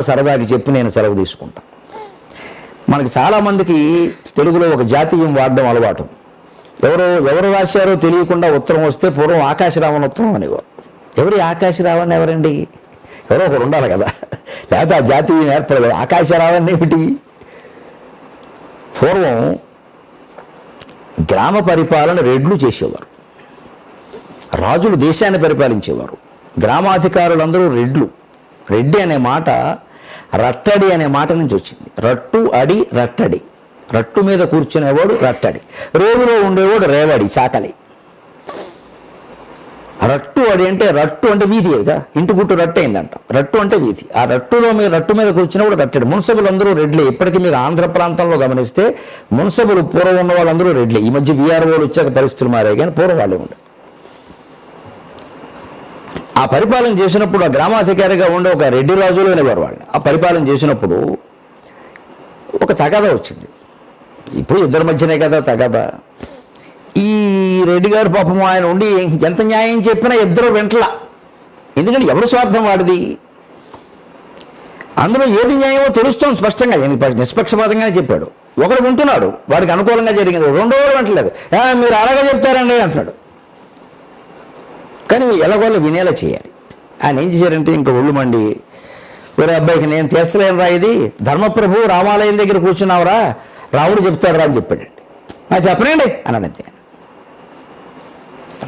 సరదాకి చెప్పి నేను సెలవు తీసుకుంటా. మనకి చాలామందికి తెలుగులో ఒక జాతీయం వాడడం అలవాటు. ఎవరు రాశారో తెలియకుండా ఉత్తరం వస్తే పూర్వం ఆకాశరావణ ఉత్తరం అనేవారు. ఎవరి ఆకాశరావణ ఎవరండి? ఎవరో ఒకరు ఉండాలి కదా, లేకపోతే ఆ జాతీయం ఏర్పడదు. ఆకాశరావణ ఏమిటి? పూర్వం గ్రామ పరిపాలన రెడ్లు చేసేవారు. రాజులు దేశాన్ని పరిపాలించేవారు. గ్రామాధికారులందరూ రెడ్లు. రెడ్డి అనే మాట రట్టడి అనే మాట నుంచి వచ్చింది. రట్టు అడి రట్టడి. రట్టు మీద కూర్చునేవాడు రట్టడి, రేవులో ఉండేవాడు రేవడి, చాకలి. రట్టు అడి అంటే రట్టు అంటే వీధి కదా, ఇంటి గుట్టు రట్టు అయిందంట. రట్టు అంటే వీధి. ఆ రట్టు మీద కూర్చునేవాడు రట్టడి. మున్సబులందరూ రెడ్లే. ఇప్పటికీ మీరు ఆంధ్ర ప్రాంతంలో గమనిస్తే మున్సబులు పూర్వం ఉన్న వాళ్ళందరూ రెడ్లే. ఈ మధ్య వీఆర్ఓలు వచ్చాక పరిస్థితులు మారాయి, కానీ పూర్వం వాళ్ళే ఉండే. ఆ పరిపాలన చేసినప్పుడు ఆ గ్రామాధికారిగా ఉండే ఒక రెడ్డి రాజులు అనేవారు వాళ్ళని. ఆ పరిపాలన చేసినప్పుడు ఒక తగాదా వచ్చింది. ఇప్పుడు ఇద్దరి మధ్యనే కదా తగాదా. ఈ రెడ్డి గారు పాపం ఆయన ఉండి ఎంత న్యాయం చెప్పినా ఇద్దరు వెంటలా. ఎందుకంటే ఎవరు స్వార్థం వాడిది, అందులో ఏది న్యాయమో తెలుస్తోంది స్పష్టంగా. నిష్పక్షపాతంగానే చెప్పాడు. ఒకడు ఉంటున్నాడు, వాడికి అనుకూలంగా జరిగింది. రెండో వాడు వెంటలేదు. మీరు అలాగే చెప్తారండి అంటున్నాడు. కానీ ఎలాగోళ్ళు వినేలా చేయాలి. ఆయన ఏం చేశారంటే ఇంకా ఒళ్ళు మండి, వేరే అబ్బాయికి నేను తీస్తలేను రా, ఇది ధర్మప్రభు రామాలయం దగ్గర కూర్చున్నావురా, రాముడు చెప్తాడు రా అని చెప్పాడండి. చెప్పనండి అన్నాడు. అంతే.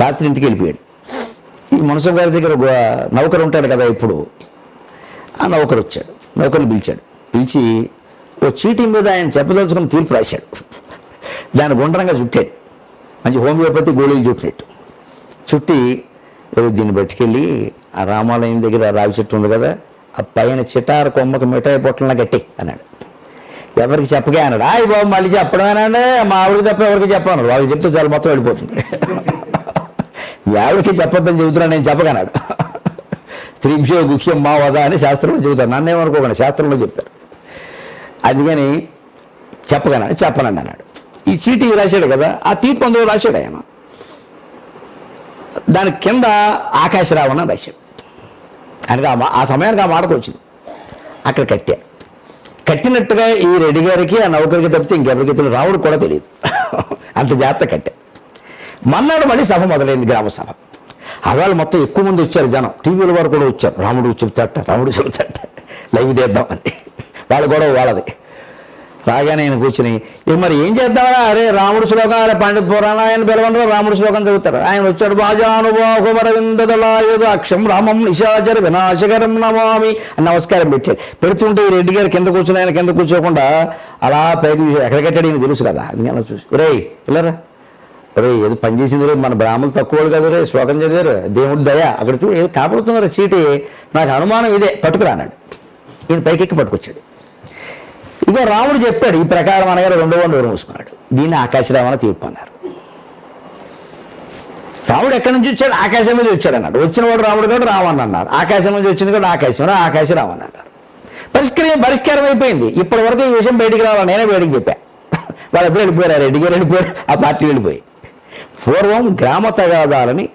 రాత్రి ఇంటికి వెళ్ళిపోయాడు. ఈ మున్సబ్ గారి దగ్గర నౌకరు ఉంటాడు కదా ఇప్పుడు, ఆ నౌకరు వచ్చాడు. నౌకర్ని పిలిచి ఓ చీటీ మీద ఆయన చెప్పదలుచుకుని తీర్పు రాశాడు. దాన్ని గుండ్రంగా చుట్టాడు, మంచి హోమియోపతి గోళీలు చుట్టినట్టు చుట్టి, దీన్ని పట్టుకెళ్ళి ఆ రామాలయం దగ్గర రావి చెట్టు ఉంది కదా, ఆ పైన చిటార కొమ్మకి మిఠాయి పొట్టలా కట్టి అన్నాడు. ఎవరికి చెప్పగా అన్నాడు. బాబు మళ్ళీ చెప్పడమేనండి, మా ఆవిడకి తప్ప ఎవరికి చెప్పన్నాడు. వాళ్ళకి చెప్తే చాలా మొత్తం వెళ్ళిపోతుంది. మీ ఆవిడకి చెప్పొద్దని చెబుతున్నాను, నేను చెప్పగన్నాడు. స్త్రీభ్యో గుహ్యం మా వద అని శాస్త్రంలో చెబుతారు. నన్నేమనుకోకండి, శాస్త్రంలో చెప్తారు. అందుకని చెప్పనండి అన్నాడు. ఈ చీటీ రాశాడు కదా, ఆ తీర్పు అందులో రాశాడు ఆయన. దాని కింద ఆకాశరావణ రాశాడు. ఆయనకి ఆ సమయానికి ఆ మాటకు వచ్చింది. అక్కడ కట్టినట్టుగా ఈ రెడ్డి గారికి ఆ నౌకరికి తప్పితే ఇంకెవరికి తెలియదు. రాముడు కూడా తెలియదు. అంత జాగ్రత్త కట్టే. మన్నాడు మళ్ళీ సభ మొదలైంది, గ్రామ సభ. అవాళ్ళు మొత్తం ఎక్కువ మంది వచ్చారు జనం. టీవీల వారు కూడా వచ్చారు. రాముడు చెబుతాట లైవ్ చేద్దాం అని. వాళ్ళ గొడవ వాళ్ళది. రాగానే ఆయన కూర్చుని మరి ఏం చేద్దామరా, అరే రాముడు శ్లోకం, అరే పండిత పురాణాయన పిలవంటారు, రాముడు శ్లోకం చదువుతారు. ఆయన వచ్చాడు. బాజానుభవరవిందదలాయుధాక్షం రామం నిశాచర వినాశకరం నమామి అని నమస్కారం పెట్టాడు. పెడుతుంటే ఈ రెడ్డి గారు కింద కూర్చుని, ఆయన కింద కూర్చోకుండా అలా పైకి ఎక్కడ కట్టాడు ఈయన తెలుసు కదా. అది అలా చూసి, రే ఇల్లరా, రే ఏదో పని చేసింది రే, మన బ్రాహ్మణులు తక్కువ కదా రే, శ్లోకం చదివారు, దేవుడి దయ అక్కడ చూడు ఏదో కాపాడుతున్నారు చీటి, నాకు అనుమానం ఇదే, పట్టుకురా అన్నాడు. ఈయన పైకెక్కి పట్టుకొచ్చాడు. ఇగో రాముడు చెప్పాడు ఈ ప్రకారం అనగానే రెండో వాడు నోరు మూసుకున్నాడు. దీన్ని ఆకాశరావణ తీర్పు అన్నారు. రాముడు ఎక్కడి నుంచి వచ్చాడు? ఆకాశం మీద వచ్చాడు అన్నాడు. వచ్చిన వాడు రాముడు కూడా రావణ్ అన్నారు. ఆకాశం నుంచి వచ్చింది కూడా ఆకాశరావణ అన్నారు. పరిష్కారం అయిపోయింది. ఇప్పటి వరకు ఈ విషయం బయటికి రావాలి, నేనే బయటికి చెప్పా. వాళ్ళిద్దరు వెళ్ళిపోయారు. రెడ్డి గారు వెళ్ళిపోయారు, ఆ పార్టీ వెళ్ళిపోయి. పూర్వం గ్రామ తగాదాలని